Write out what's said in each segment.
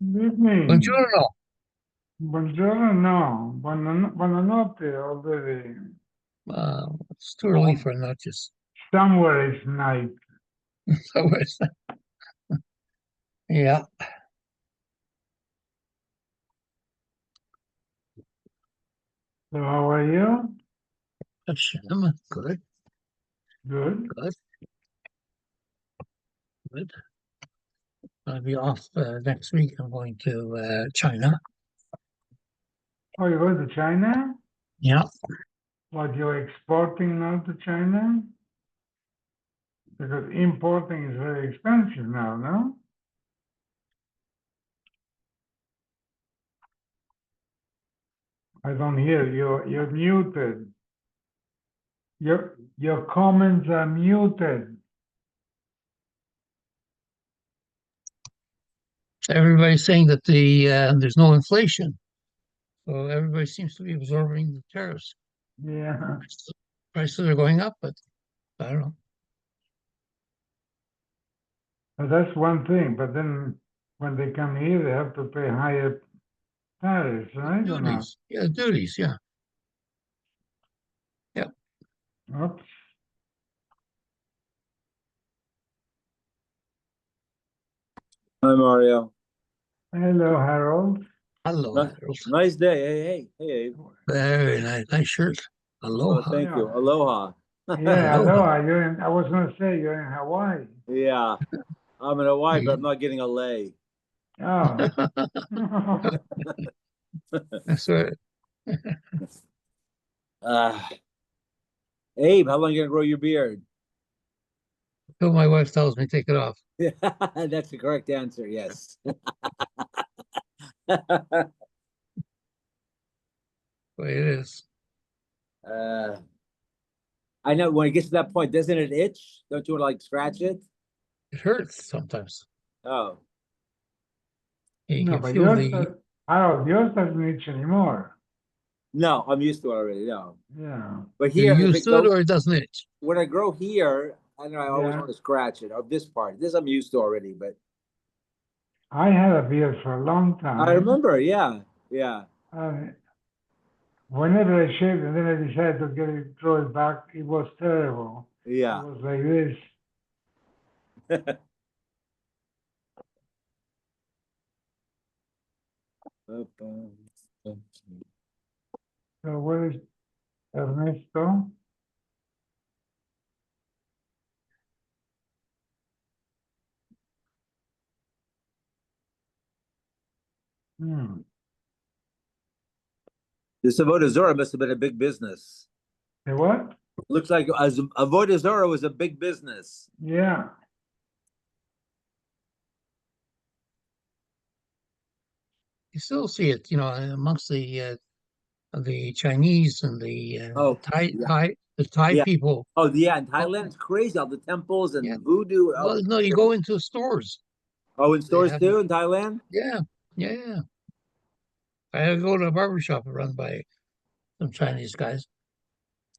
Good evening. Buongiorno. Buongiorno, no. Buonanotte already. It's too early for notches. Somewhere is night. So it's, yeah, So how are you? Hashem. Good, Good. good, good. I'll be off next week. I'm going to China. Oh, you go to China? Yeah, What, you're exporting now to China? Because importing is very expensive now, no? I don't hear you. You're muted. Your comments are muted. everybody's saying that there's no inflation, so everybody seems to be absorbing the tariffs. Yeah. Prices are going up, but I don't know. But that's one thing. But then when they come here, they have to pay higher tariffs, right? Or not? Duties, yeah. Oops. Hi, Mario. Hello, Harold. Hello, Harold. Nice day. Hey. Very nice shirt. Oh, Aloha. thank you. Aloha. Yeah, Aloha. aloha. I was going to say you're in Hawaii. Yeah, I'm in Hawaii, but I'm not getting a lay. Oh. That's right. Uh, Abe, how long you gonna grow your beard? Till my wife tells me take it off. That's the correct answer. Yes. The way it is. uh, I know when it gets to that point, doesn't it itch? Don't you want to like scratch it? It hurts sometimes. Oh, You No, can but feel the Harold, yours doesn't itch anymore. no, I'm used to it already. No, Yeah. but you're here, if used it to it goes or it doesn't itch. when I grow here, I know I always Yeah. want to scratch it. Of this part, this I'm used to already. But I had a beard for a long I time. remember, yeah. Whenever I shaved and then I decided to grow it back, it was terrible. Yeah. It was like this. So where is Ernesto? Hmm. This Avodah Zarah must have been a big business. The what? Looks like Avodah Zarah was a big business. Yeah. You still see it, amongst the Chinese and the Oh, yeah, Thai yeah. people. Oh, yeah. In Oh, Thailand, it's crazy. All the temples yeah. and voodoo. Oh, Well, no, you go into stores. in They stores have, too in Thailand. yeah, yeah. I had to go to a barber shop run by some Chinese guys,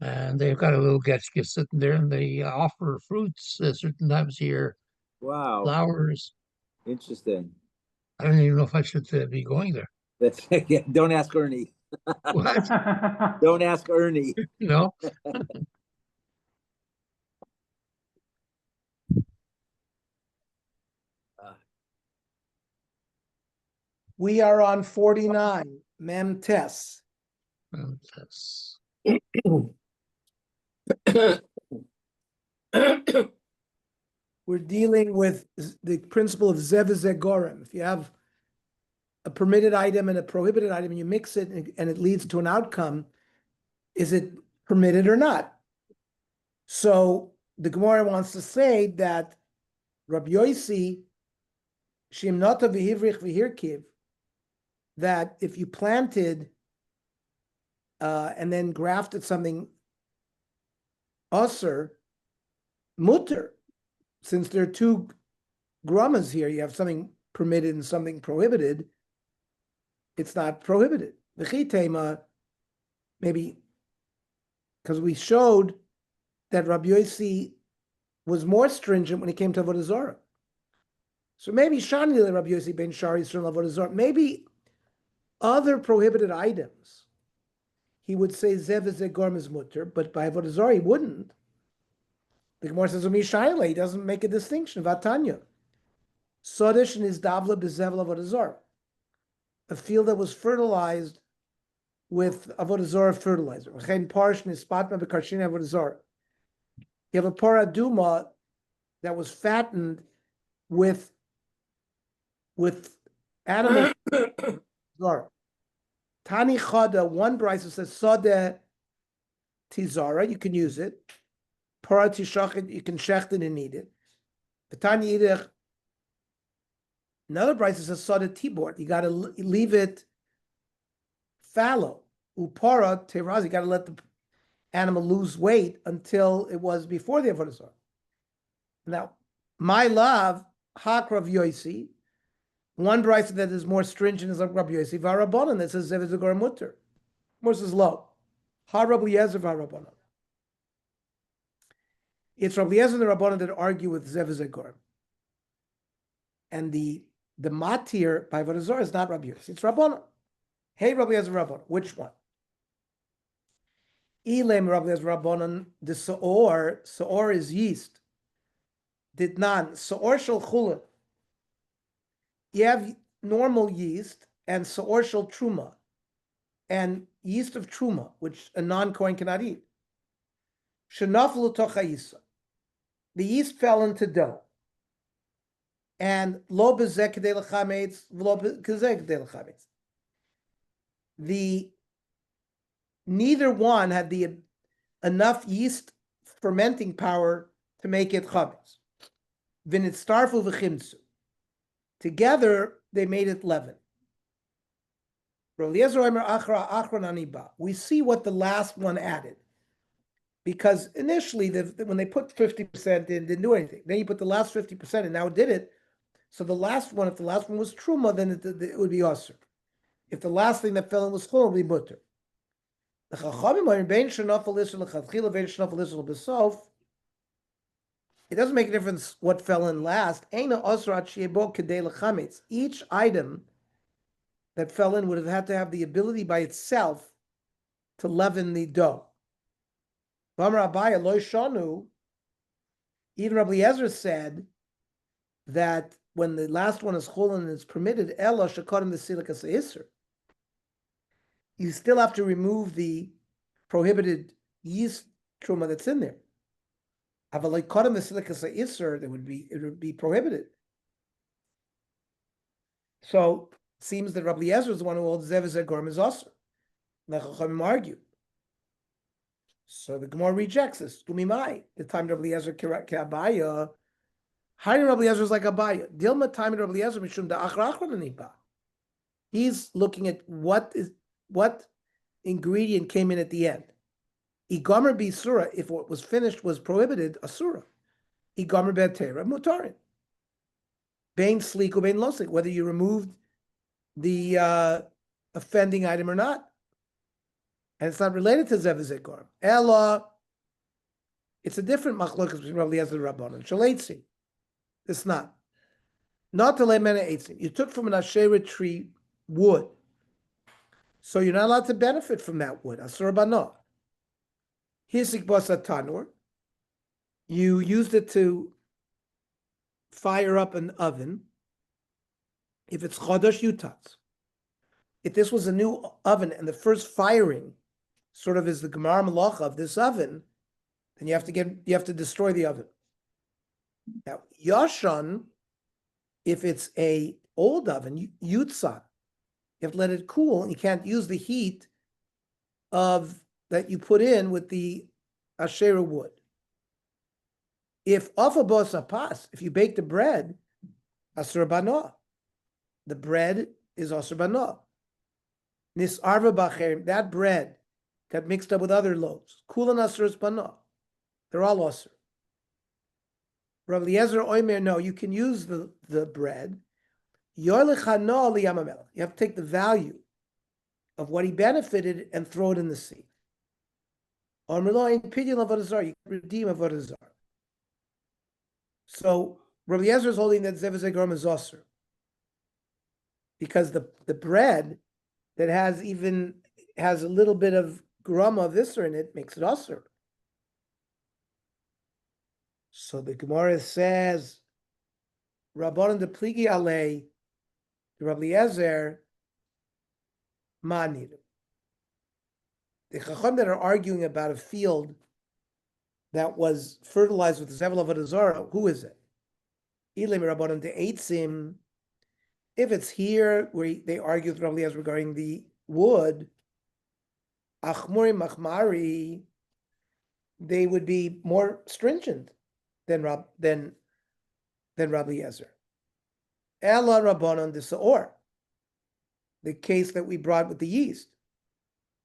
and they've got a little getchka sitting there, and they offer fruits certain times a year, Wow, flowers. interesting. I don't even know if I should be going there. That's yeah, don't ask Ernie. What? Don't ask Ernie. You know? Uh, We are on 49, Mem Tess. That's, We're dealing with the principle of Zev Zegorim. If you have a permitted item and a prohibited item, and you mix it and it leads to an outcome, is it permitted or not? So the Gemara wants to say that Rabbi Yosi, Shimnata v'hivrich v'hirkiv, that if you planted and then grafted something usser, mutter, since there are two grummas here, you have something permitted and something prohibited, it's not prohibited. The chitema, maybe because we showed that Rabbi Yossi was more stringent when it came to Avodah Zarah. So maybe Shani le Rabbi Yossi ben Shari Yisrael Avodah Zarah. Maybe other prohibited items, he would say zev zegorm is mutter, but by Avodah Zarah he wouldn't. The Gemara says Shani, he doesn't make a distinction. Vatanya, Sodish and his davla bezevel Avodah Zarah, a field that was fertilized with Avodah Zarah fertilizer. V'chein parsh nispatma b'karshina Avodah Zarah. You have a paraduma that was fattened with animal Zarah. Tani chada, one brisa says sode tizara, you can use it. Para tishachid, you can shecht it and eat it. The tani idech, another brisa says sode tibor, you got to leave it fallow. Upara teraz, you got to let the animal lose weight until it was before the Avodah Zarah. Now, my love, hak Rav Yosi, one brisa that is more stringent is like Rabbi Yosi v'Rabbanan that says zev zegor mutter. More says low. Ha Rabbi Yezer v'Rabbanan. It's Rabbi Yezer and the Rabbanan that argue with zev zegor. And the matir by Avodah Zarah is not Rabbi Yosi. It's Rabbanan. Hey Rabbi Yezer Rabbanan. Which one? Ilem Rabbi Yezer Rabbanan. The Saor is yeast. Did not. Saor shel chulin. You have normal yeast and Saor shel truma, and yeast of truma, which a non-Kohen cannot eat. Shenaflu tochayisa. The yeast fell into dough. And lo bezek kedei l'chametz, lo bezek kedei l'chametz. Neither one had the enough yeast fermenting power to make it chametz. V'nitztarfu v'chimtzu. Together, they made it leaven. We see what the last one added. Because initially, when they put 50% in, didn't do anything. Then you put the last 50% in, now it did it. So the last one, if the last one was truma, then it would be osir. If the last thing that fell in was chol, it would be mutter. The chachamim are bein shenafel isel lechatchila, bein shenafel isel b'sof. It doesn't make a difference what fell in last. Eina osrat sheyebo kedei lechametz. Each item that fell in would have had to have the ability by itself to leaven the dough. V'amar Abaya lo shanu. Even Rabbi Eliezer said that when the last one is chulin and it's permitted, ela shekodim the silikas iser. You still have to remove the prohibited yeast truma that's in there. It would be prohibited. So it seems that Rabbi Eliezer is the one who holds zev zegorm is also. The Chachamim argue. So the Gemara rejects this. Umimai, the time Rabbi Eliezer ke'abaya. Hiding Rabbi Eliezer is like abaya. Dilma time Rabbi Eliezer mishum da'achra achra. He's looking at what ingredient came in at the end. Igomer b'isura, if what was finished was prohibited, asura. Igomer b'atera, mutarin. Bain sleek or bain losik, whether you removed the offending item or not. And it's not related to zev zekor. Ella, it's a different machlokas between Rabbi Eliezer and Rabbanan. Shaleitzi. It's not. Not to lemena eitzim. You took from an asherah tree wood. So you're not allowed to benefit from that wood. Asura bano. Hisik basa tanur. You used it to fire up an oven. If it's chodosh yutatz. If this was a new oven and the first firing sort of is the gemar malacha of this oven, then you have to destroy the oven. Now yashan, if it's a old oven, yutzat, you have to let it cool, and you can't use the heat of that you put in with the asherah wood. If afabos apas, if you bake the bread, asur bano, the bread is asur bano. Nis arva bacher, that bread got mixed up with other loaves. Kulan asur bano, they're all asur. Rabbi Eliezer oimer, no, you can use the bread. You have to take the value of what he benefited and throw it in the sea. You can redeem Avodah Zarah. So Rabbi Eliezer is holding that Zevazeh Gorim is Osir. Because the bread that has a little bit of grama of Isser in it makes it Osir. So the Gemara says, Rabbanan de Pligi Alei, Rabbi Eliezer, Ma'anir. The Chacham that are arguing about a field that was fertilized with the Zevel Avodah Zarah, who is it? Ilim Rabbanan de Eitzim. If it's here where they argue with Rabbi Eliezer regarding the wood, Achmuri Machmari, they would be more stringent than Rabbi Eliezer. Ella Rabbanan de Saor, the case that we brought with the yeast.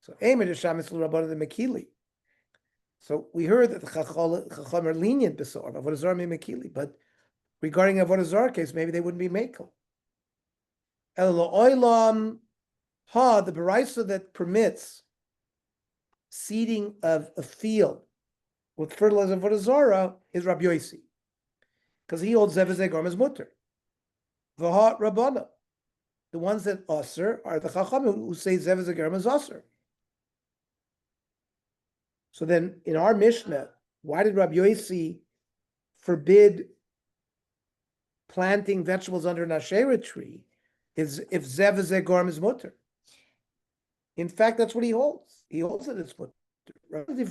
So Eimer Deshamis Rabbanan de Mekili. So we heard that the Chacham are lenient Besaor, Avodah Zarah Mekili, but regarding Avodah Zarah case, maybe they wouldn't be Mekel. Ella Oilam Ha, the Baraisa that permits seeding of a field with fertilizer Avodah Zarah is Rabbi Yossi, because he holds Zevazeh Gorim as mutter. V'ha Rabbana, the ones that Osir are the Chacham who say Zevazeh Gorim as Osir. So then, in our Mishnah, why did Rabbi Yossi forbid planting vegetables under an Asherah tree? Is if Zevazeh Gorim is mutter. In fact, that's what he holds. He holds that it's mutter. Rabbi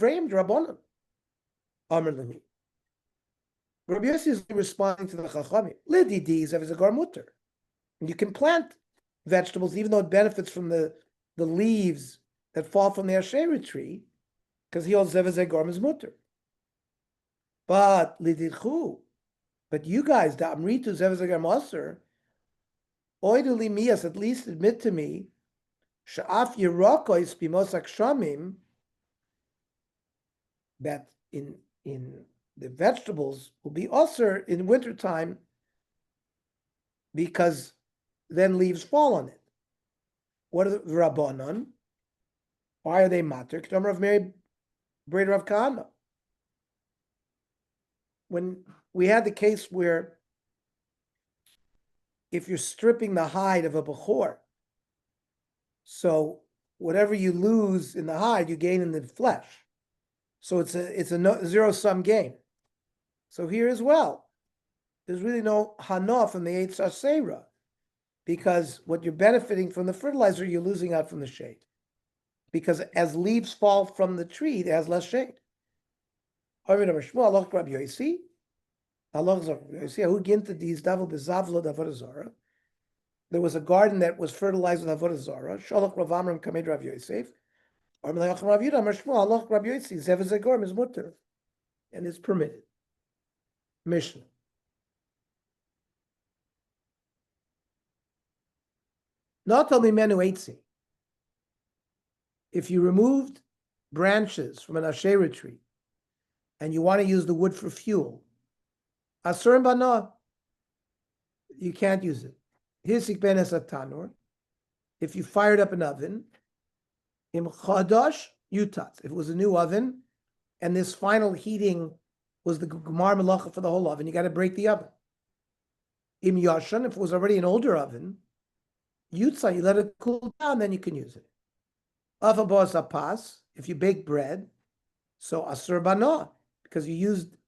Yossi is responding to the Chachamim. Lididi Zevazeh Gorim mutter. And you can plant vegetables even though it benefits from the leaves that fall from the Asherah tree, because he holds Zevazeh Gorim is mutter. But Lididchu, but you guys, the Amritu Zevazeh Gorim Osir, Oiduli Mias, at least admit to me, Sha'af Yerokois Bimosak Shamim, that in the vegetables will be Osir in wintertime because then leaves fall on it. What are the Rabbanon? Why are they matter? K'tomer of Mary Breder of Kahana. When we had the case where if you're stripping the hide of a bechor, so whatever you lose in the hide, you gain in the flesh. So it's a zero-sum game. So here as well, there's really no hana from the Eitz Asera, because what you're benefiting from the fertilizer, you're losing out from the shade. Because as leaves fall from the tree, it has less shade. There was a garden that was fertilized with Avodah Zarah. Shalach Rav Amram Kamed Rav Yosef. Rav Yosef Zevazeh Gorim is mutter, and it's permitted. Mishnah. Not only menu eitzim. If you removed branches from an Asherah tree and you want to use the wood for fuel, Asur Bana, you can't use it. Hisik ben esatanor. If you fired up an oven, im chadash yutat. If it was a new oven, and this final heating was the gemar melacha for the whole oven, you got to break the oven. Im yashan, if it was already an older oven, yutza, you let it cool down, then you can use it. Avabos apas, if you bake bread, so asur bana, because you used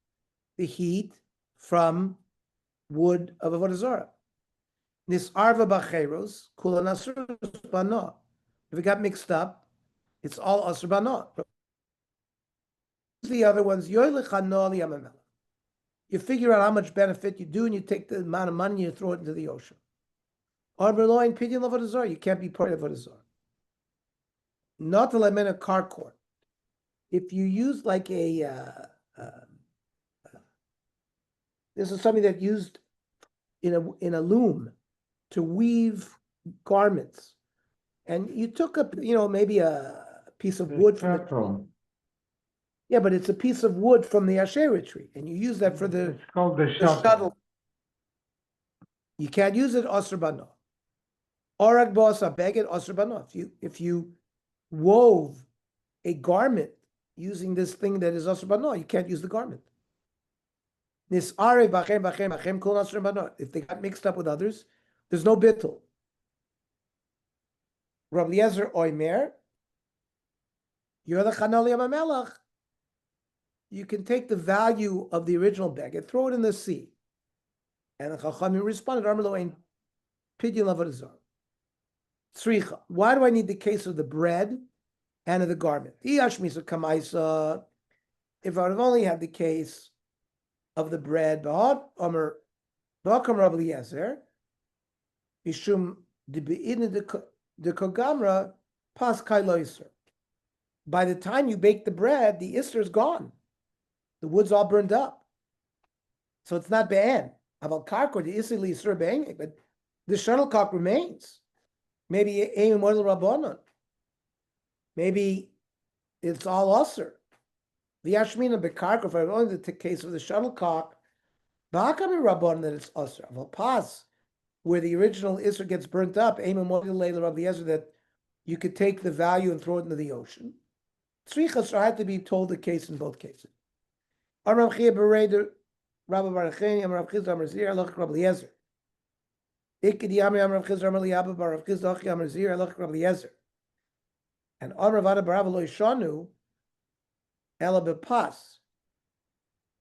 the heat from wood of Avodah Zarah. This arva bacheros kula asur bana. If it got mixed up, it's all asur bana. The other ones, you figure out how much benefit you do, and you take the amount of money and you throw it into the ocean. You can't be part of Avodah Zarah. Not to lemon a carcord. If you use like this is something that used in a loom to weave garments, and you took up, maybe a piece of wood from the, yeah, but it's a piece of wood from the Asherah tree, and you use that for It's called the shuttle. shuttle. You can't use it osur bana. Orag ba'asa beged osur bana. If you wove a garment using this thing that is osur bana, you can't use the garment. Nisare bachem bachem bachem kol nasrim banot. If they got mixed up with others, there's no bittul. Rabbi Eliezer Oimer, you're the Chanoli Amamelach. You can take the value of the original bag and throw it in the sea. And the Chachamim responded, Armelo ein pidyon Avodah Zarah. Tzricha. Why do I need the case of the bread and of the garment? If I would have only had the case of the bread, Ba'ad Omer Ba'akam Rabbi Eliezer, Mishum Debe'idin de Kogamra Pas Kai Lo Yisr. By the time you bake the bread, the Isser is gone. The wood's all burned up. So it's not Be'en. Aval Karkor, the Isser Li Yisr Be'en, but the shuttlecock remains. Maybe Eim Model Rabbanon. Maybe it's all Usser. The Yashmina Bekarkor, if I only the case of the shuttlecock, Ba'akam Rabbanon that it's Usser. Aval Pas, where the original Isser gets burnt up, Eim Model Leila Rabbi Eliezer, that you could take the value and throw it into the ocean. Tzrichas had to be told the case in both cases. Amram Chia Bereder, Rabbi Baracheni, Amram Chizda, Amram Zir, Alach Rabbi Eliezer. Ikedi Amri, Amram Chizda, Amram Liabba, Baruch Chizda, Achi, Amram Zir, Alach Rabbi Eliezer. And Amram Vada Barava Lo Yishanu, Ela Bepas.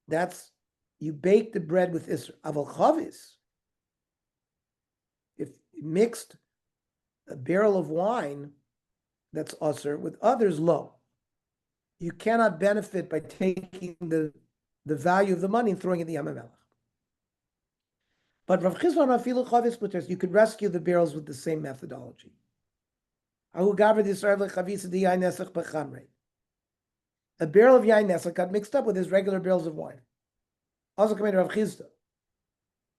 That's, you bake the bread with Isra. Aval Chavis. If mixed a barrel of wine, that's usher, with others low. You cannot benefit by taking the value of the money and throwing it in the Yam HaMelech. But Rav Chizma Rafilu Chavis Putters, you could rescue the barrels with the same methodology. A barrel of yain nesach got mixed up with his regular barrels of wine. Also coming to Rav Chizda.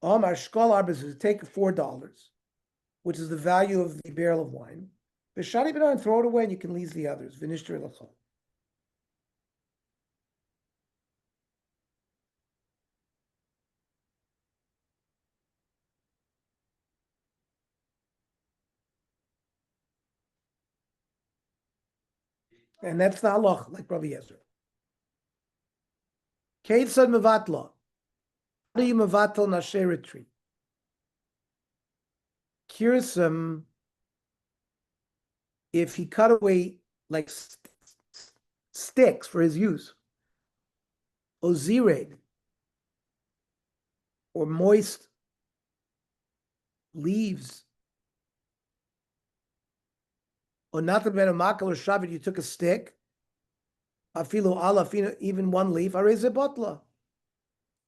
Omar Shkol Arbez, take $4, which is the value of the barrel of wine. B'shari b'no, and throw it away, and you can leave the others. V'nishter l'chol. And that's the halach, like Rabbi Eliezer. Kate said mevatla. How do you mevatel nasheret tree? Kirsum, if he cut away like sticks for his use, ozired, or moist leaves, or not ben a makal or shabbat, you took a stick, afilu ala, even one leaf, areze botla.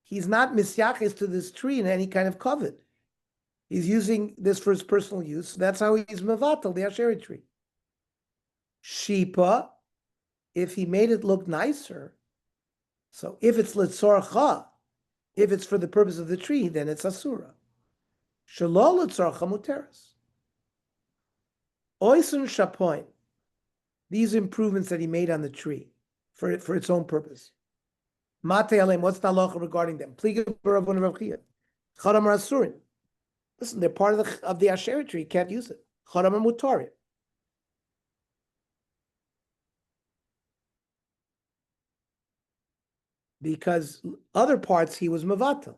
He's not misyaches to this tree in any kind of covet. He's using this for his personal use. That's how he's mevatel, the asheri tree. Shipa, if he made it look nicer, so if it's litzorcha, if it's for the purpose of the tree, then it's asura. Shalol litzorcha muteras. Oisun shapoin, these improvements that he made on the tree for its own purpose. Mate alem, what's the halacha regarding them? Listen, they're part of the asheri tree. You can't use it. Chadam mutarim. Because other parts he was mevatel.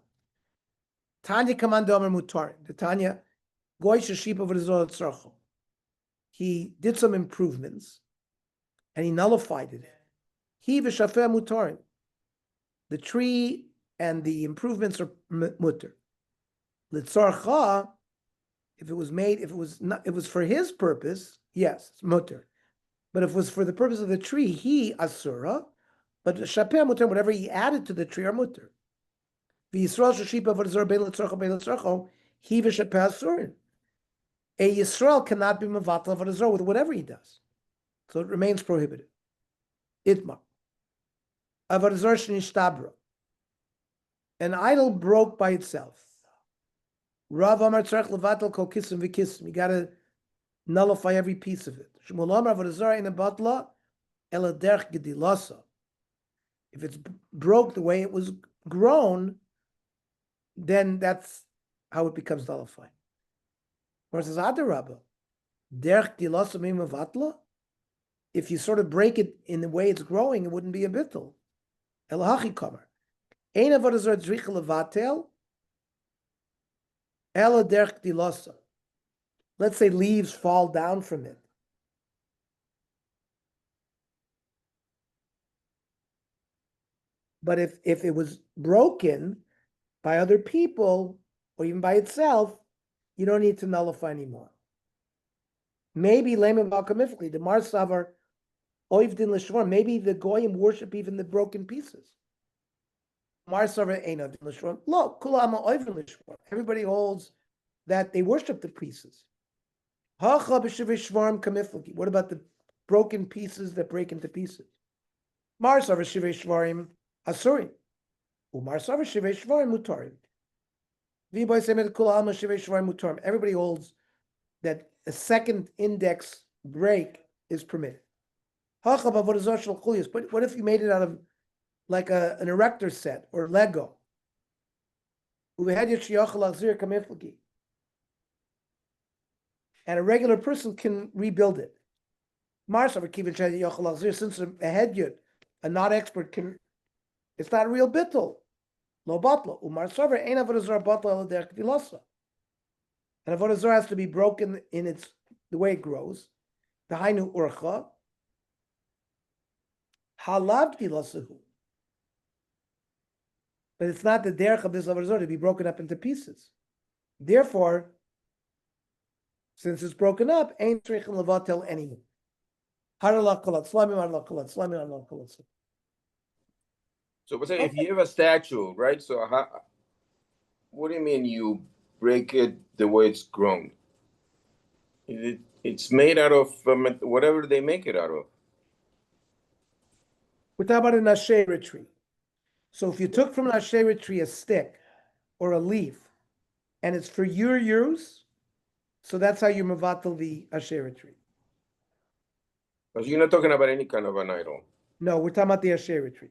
Tanya kamando amar mutarim. The Tanya goy sheshipa v'rizol tzarcho. He did some improvements, and he nullified it. He v'shafeh mutarim. The tree and the improvements are mutter. Litzarcha, if it was made, if it was not, it was for his purpose, yes, it's mutter. But if it was for the purpose of the tree, he asura. But shapeh mutter, whatever he added to the tree are mutter. V'Yisrael sheshipa Avodah Zarah bein litzarcha bein litzarcha, he v'shapeh asurin. A Yisrael cannot be mevatel Avodah Zarah with whatever he does, so it remains prohibited. Itmar. Avodah Zarah shenishtabra. An idol broke by itself. Rav Amar tzarech levatel kol kisim v'kisim. You got to nullify every piece of it. Shmuel Amar Avodah Zarah in a batla ela derech gedilasa. If it's broke the way it was grown, then that's how it becomes nullified. Whereas as Adarabba, derech gedilasa meim mevatla. If you sort of break it in the way it's growing, it wouldn't be a bittul. Elahachi kamar. Ein avodah zarah tzricha levatel, ela derech dilasa. Let's say leaves fall down from it. But if it was broken by other people or even by itself, you don't need to nullify anymore. Maybe lemon balkamifli, the Mar Savar oivdin l'shvar. Maybe the goyim worship even the broken pieces. Mar Savar ein oivdin l'shvar. Lo, kulama oivdin l'shvar. Everybody holds that they worship the pieces. Hacha b'shivei shvarim kamifli. What about the broken pieces that break into pieces? Mar Savar shivei shvarim asurim. Umar Savar shivei shvarim mutarim. Everybody holds that a second index break is permitted. But what if you made it out of like an erector set or Lego? And a regular person can rebuild it. Since a head a not expert can, it's not a real bittul. Lo batla. Umar Sover ain't Avodah Zarah batla ala derech dilasa. And Avodah Zarah has to be broken in the way it grows. The hainu urcha. Halav dilasahu. But it's not the derech of this Avodah Zarah to be broken up into pieces. Therefore, since it's broken up, ain't tzrichim levatel anymore. Harala kolat slamim, harala kolat slamim, harala kolat slamim. So we're saying if you have a statue, right? So what do you mean you break it the way it's grown? It's made out of whatever they make it out of. We're talking about an Asherah tree. So if you took from an Asherah tree a stick or a leaf, and it's for your use, so that's how you mevatel the Asherah tree. But you're not talking about any kind of an idol. No, we're talking about the Asherah tree.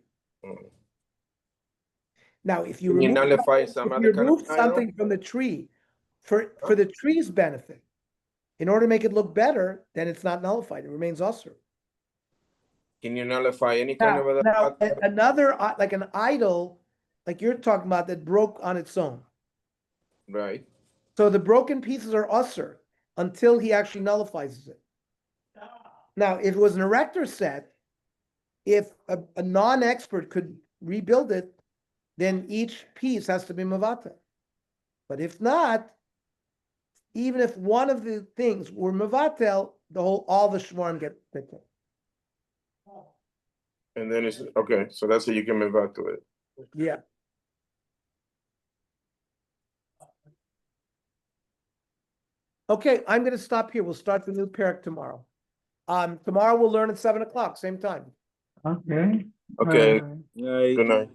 Now, if you Can you remove nullify some other kind of something from the tree for the tree's benefit, in order to make it look better, then it's not nullified. It remains usher. Can you nullify any kind of other? Now, another like an idol, like you're talking about, that broke on its own. Right. So the broken pieces are usher until he actually nullifies it. Now, if it was an erector set, if a non-expert could rebuild it, then each piece has to be mavata. But if not, even if one of the things were mavatel, all the shvarim get picked. And then it's okay. So that's how you can move out to it. Yeah. Okay, I'm going to stop here. We'll start the new parak tomorrow. Tomorrow we'll learn at 7 o'clock, same time. Okay. Okay. Bye. Right. Good night.